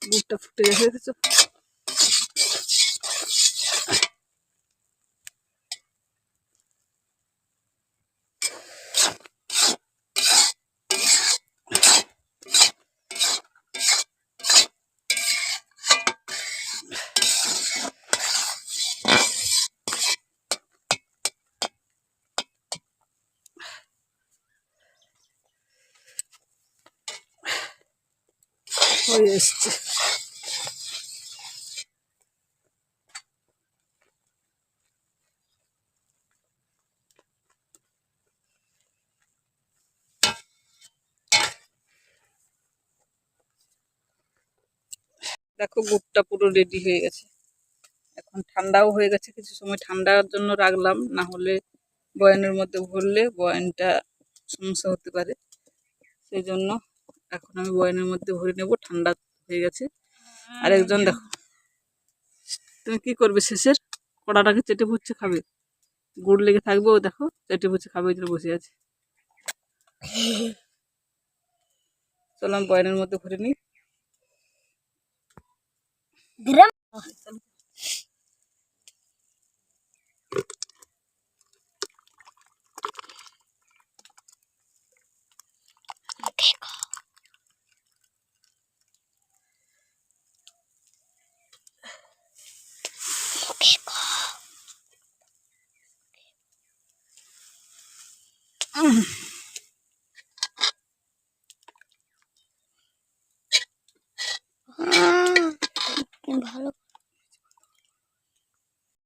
গুড়টা ফুটে গেছে, দেখেছো? হয়ে এসছে। দেখো গুড়টা পুরো রেডি হয়ে গেছে। এখন ঠান্ডাও হয়ে গেছে, কিছু সময় ঠান্ডার জন্য রাখলাম, না হলে বয়ানের মধ্যে ভরলে বয়ানটা সমস্যা হতে পারে। সেই জন্য এখন আমি বয়ানের মধ্যে ভরে নেব, ঠান্ডা হয়ে গেছে। আর একজন দেখো, তুমি কি করবে? শেষের কড়াটাকে চেটে পুচ্ছে খাবে, গুড় লেগে থাকবে। ও দেখো চেটে পুচ্ছে খাবে, ওই জন্য বসে আছে। চলো আমি বয়ানের মধ্যে ভরে নিই।